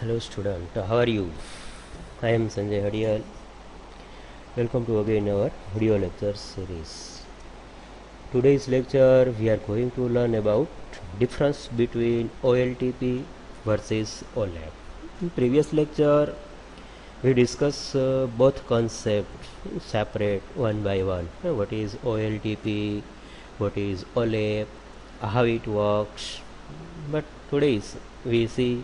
Hello student, how are you? I am Sanjay Hadiyal. Welcome to again our video lecture series. Today's lecture we are going to learn about difference between OLTP versus OLAP. In previous lecture we discussed both concepts separate one by one. What is OLTP, what is OLAP, how it works. But today we see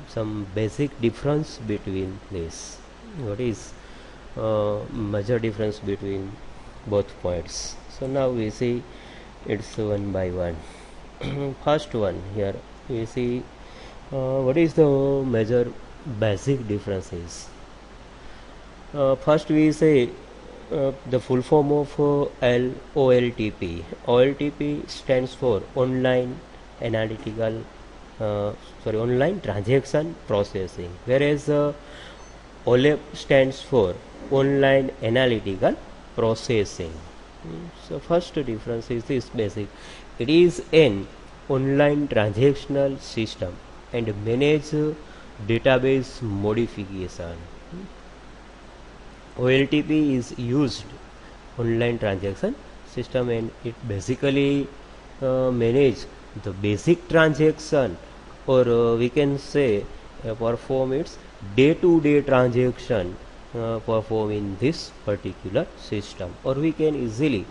some basic difference between this. What is major difference between both points? So now we see it's one by one. First one here we see what is the major basic differences. First we say the full form of OLTP. OLTP stands for online analytical online transaction processing, whereas OLAP stands for online analytical processing. So first difference is this basic. It is an online transactional system and manage database modification. OLTP is used online transaction system and it basically manage the basic transaction, or we can say perform its day-to-day transaction perform in this particular system, or we can easily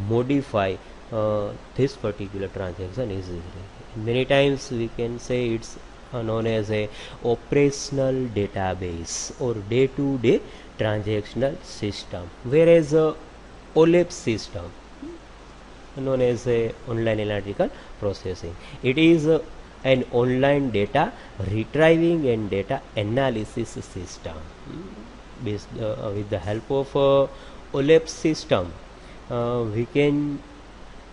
modify this particular transaction easily. Many times we can say it's known as a operational database or day-to-day transactional system, whereas OLAP system known as a online analytical processing, it is an online data retrieving and data analysis system. With the help of OLAP system we can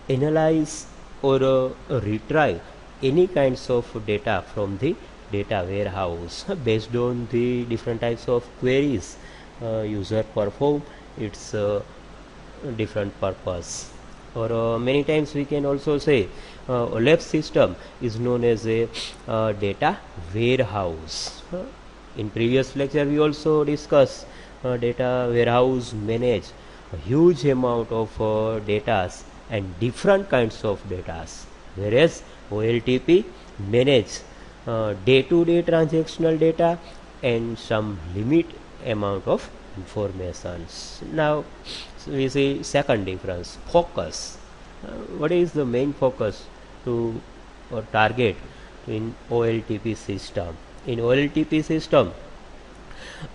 analyze or retrieve any kinds of data from the data warehouse based on the different types of queries user perform its different purpose. Or many times we can also say OLAP system is known as a data warehouse. In previous lecture we also discussed data warehouse manage a huge amount of data and different kinds of data, whereas OLTP manage day-to-day transactional data and some limit amount of informations. Now we see second difference, focus. What is the main focus to or target in OLTP system? In OLTP system,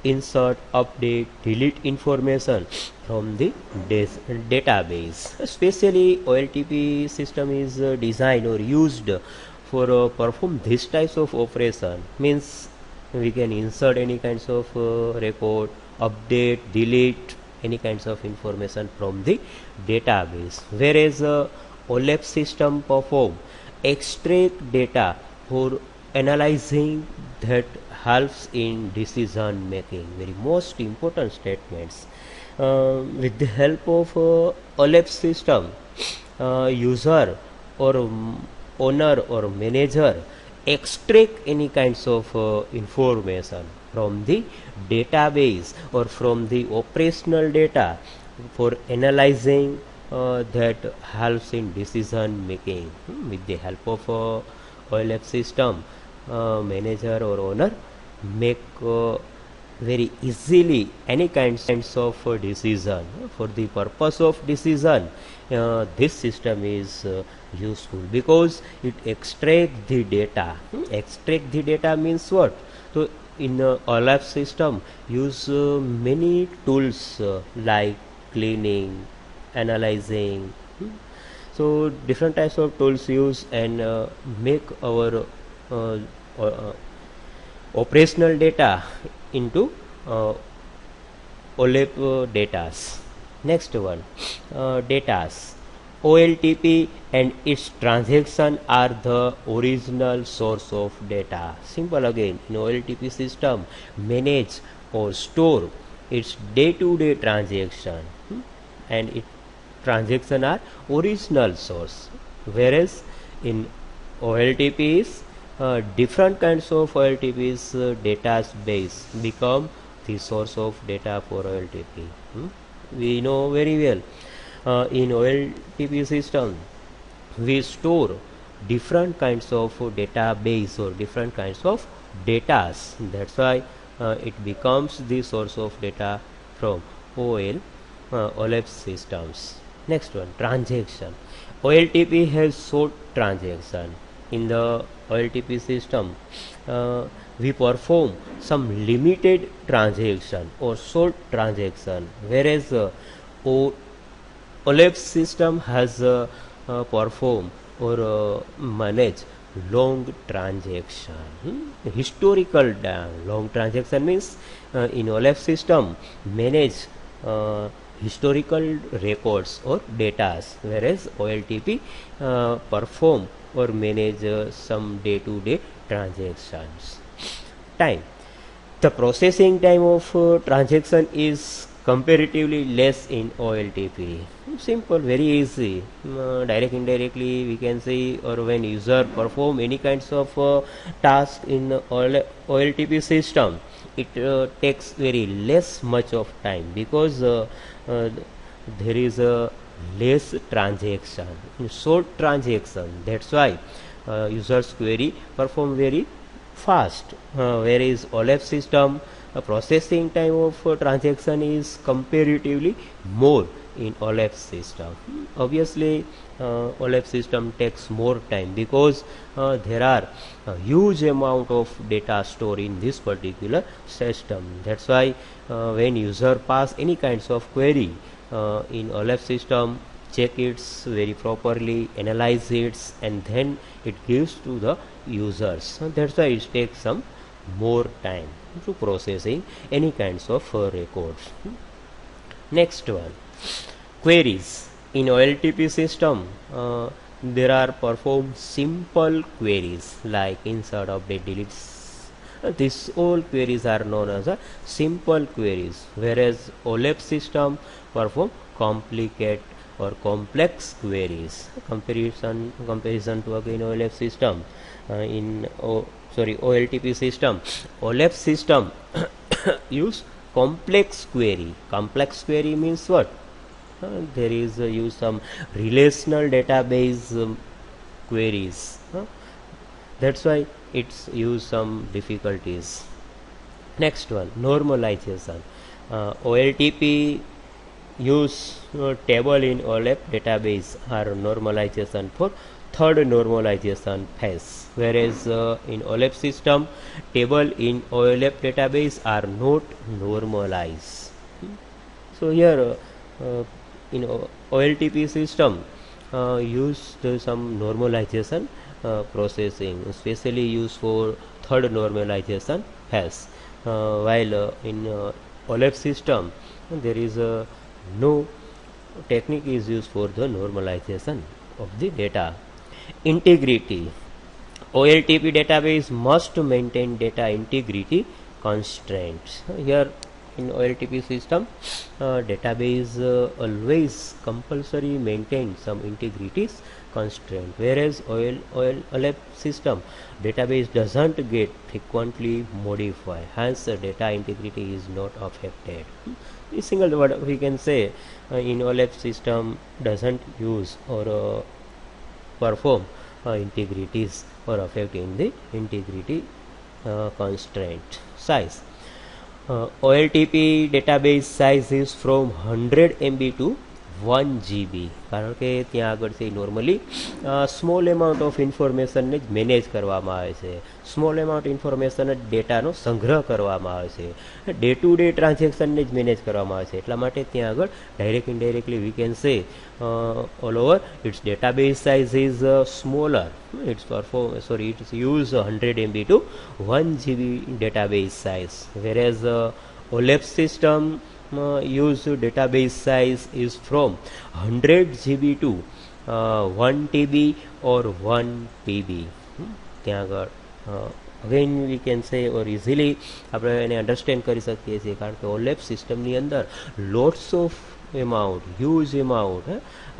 insert, update, delete information from the database. Especially OLTP system is designed or used for perform this types of operation. Means we can insert any kinds of record, update, delete any kinds of information from the database, whereas OLAP system perform extract data for analyzing that helps in decision making. Very most important statements. With the help of OLAP system, user or owner or manager extract any kinds of information from the database or from the operational data for analyzing that helps in decision making. With the help of OLAP system, manager or owner make very easily any kinds of decision. For the purpose of decision, this system is useful because it extract the data. Extract the data means what? So in OLAP system use many tools like cleaning, analyzing. So different types of tools use and make our operational data into OLAP datas. Next one, datas. OLTP and its transaction are the original source of data. Simple again, in OLTP system manage or store its day-to-day transaction and its transaction are original source, whereas in OLTP is different kinds of OLTP's database become the source of data for OLTP. We know very well in OLTP system we store different kinds of database or different kinds of datas. That's why it becomes the source of data from OLTP systems. Next one, transaction. OLTP has short transaction. In the OLTP system, we perform some limited transaction or short transaction, whereas OLTP system has perform or manage long transaction. Historical long transaction means in OLTP system manage historical records or datas, whereas OLTP perform or manage some day-to-day transactions. Time. The processing time of transaction is comparatively less in OLTP. Simple, very easy. Direct, indirectly, we can say, or when user perform any kinds of task in OLTP system, it takes very less much of time because there is a less transaction, short transaction. That's why users query perform very fast, whereas OLTP system processing time of transaction is comparatively more in OLTP system. Obviously OLTP system takes more time because there are a huge amount of data stored in this particular system. That's why when user pass any kinds of query in OLTP system, check it very properly, analyze it, and then it gives to the users. That's why it takes some more time to processing any kinds of records. Next one, queries. In OLTP system there are performed simple queries like insert, update, delete. These all queries are known as simple queries, whereas OLTP system perform complicated or complex queries. Comparison to again OLTP system. OLTP system. OLTP system use complex query. Complex query means what? There is use some relational database queries. That's why it's use some difficulties. Next one, normalization. OLTP use table in OLTP database are normalization for third normalization phase, whereas in OLTP system table in OLTP database are not normalized. So here in OLTP system use some normalization processing, especially used for third normalization phase, while in OLTP system there is no technique is used for the normalization of the data. Integrity. OLTP database must maintain data integrity constraints. Here in OLTP system database always compulsory maintain some integrities constraint, whereas OLTP system database doesn't get frequently modified, hence data integrity is not affected. A single word we can say in OLTP system doesn't use or perform integrities or affect in the integrity constraint. Size. OLTP database size is from 100 MB to 1 GB, કારણ કે ત્યાં આગળથી normally small amount of ઇન્ફોર્મેશનને જ manage કરવામાં આવે છે. Small amount information જ ડેટાનો સંગ્રહ કરવામાં આવે છે. ડે ટુ ડે ટ્રાન્ઝેક્શનને જ મેનેજ કરવામાં આવે છે. એટલા માટે ત્યાં આગળ direct indirectly we can say all over its database size is smaller. It's use 100 MB to 1 GB database size, whereas OLTP system use database size is from 100 GB to 1 TB or 1 TB. ત્યાં આગળ again we can say or easily આપણે એને understand કરી શકીએ છીએ, કારણ કે OLTP સિસ્ટમની અંદર lots of amount, huge amount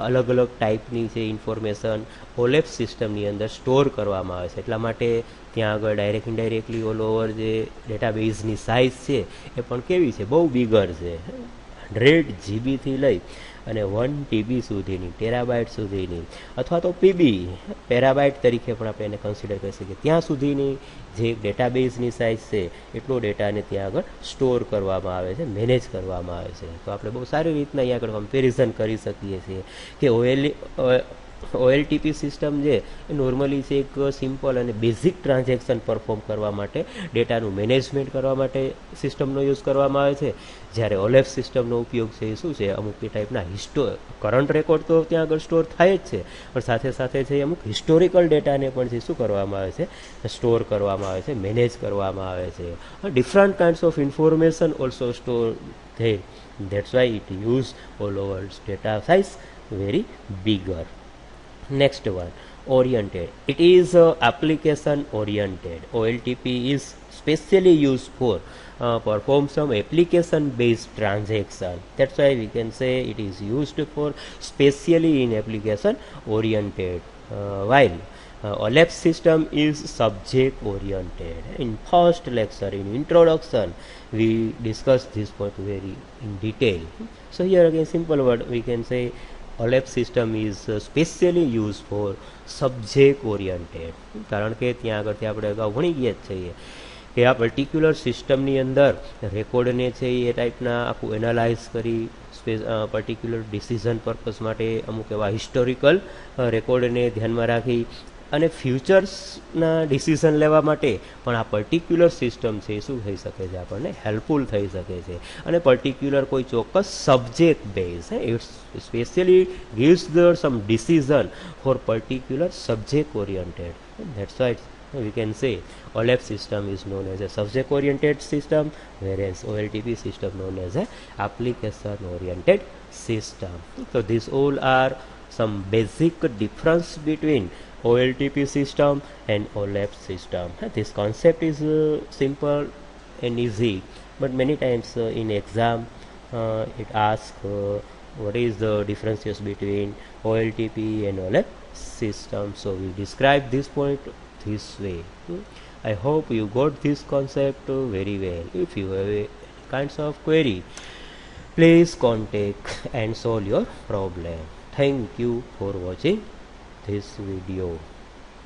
અલગ અલગ ટાઈપની છે ઇન્ફોર્મેશન OLAP સિસ્ટમની અંદર સ્ટોર કરવામાં આવે છે. એટલા માટે ત્યાં આગળ ડાયરેક્ટ ઇનડાયરેક્ટલી ઓલ ઓવર જે ડેટાબેઝની સાઇઝ છે એ પણ કેવી છે, બહુ બિગર છે. 100 જીબીથી લઈ અને 1 TB સુધીની, ટેરાબાઇટ સુધીની, અથવા તો PB પેરાબાઇટ તરીકે પણ આપણે એને કન્સિડર કરી શકીએ, ત્યાં સુધીની જે ડેટાબેઝની સાઇઝ છે એટલો ડેટાને ત્યાં આગળ સ્ટોર કરવામાં આવે છે, મેનેજ કરવામાં આવે છે. તો આપણે બહુ સારી રીતના અહીંયા આગળ કમ્પેરિઝન કરી શકીએ છીએ કે OLTP સિસ્ટમ છે એ નોર્મલી છે એક સિમ્પલ અને બેઝિક ટ્રાન્ઝેક્શન પરફોર્મ કરવા માટે, ડેટાનું મેનેજમેન્ટ કરવા માટે સિસ્ટમનો યુઝ કરવામાં આવે છે. જ્યારે OLAP સિસ્ટમનો ઉપયોગ છે એ શું છે, અમુક એ ટાઈપના કરંટ રેકોર્ડ તો ત્યાં આગળ સ્ટોર થાય જ છે, પણ સાથે સાથે છે અમુક હિસ્ટોરિકલ ડેટાને પણ છે શું કરવામાં આવે છે, સ્ટોર કરવામાં આવે છે, મેનેજ કરવામાં આવે છે. Different kinds of information also store થઈ. That's why it use all over data size very bigger. Next one, oriented. It is application oriented. OLTP is specially used for perform some application based transaction. That's why we can say it is used for specially in application oriented, while OLAP system is subject oriented. In first lecture, in introduction, we discussed this point very in detail. So here again simple word we can say OLAP system is specially used for subject oriented. કારણ કે ત્યાં આગળથી આપણે અગાઉ ભણી ગયા જ છીએ કે આ પર્ટિક્યુલર સિસ્ટમની અંદર રેકોર્ડને છે એ ટાઈપના આખું એનાલાઇઝ કરી પર્ટિક્યુલર ડિસિઝન પર્પઝ માટે અમુક એવા હિસ્ટોરિકલ રેકોર્ડને ધ્યાનમાં રાખી અને ફ્યુચર્સના ડિસિઝન લેવા માટે પણ આ પર્ટિક્યુલર સિસ્ટમ છે શું થઈ શકે છે, આપણને હેલ્પફુલ થઈ શકે છે. અને પર્ટિક્યુલર કોઈ ચોક્કસ subject base it's specially gives the some decision for particular subject oriented. That's why we can say OLAP system is known as a subject oriented system, whereas OLTP system known as a application oriented system. So these all are some basic difference between OLTP system and OLAP system. This concept is simple and easy, but many times in exam it asks what is the differences between OLTP and OLAP system. So we describe this point this way. I hope you got this concept very well. If you have any kinds of query, please contact and solve your problem. Thank you for watching this video.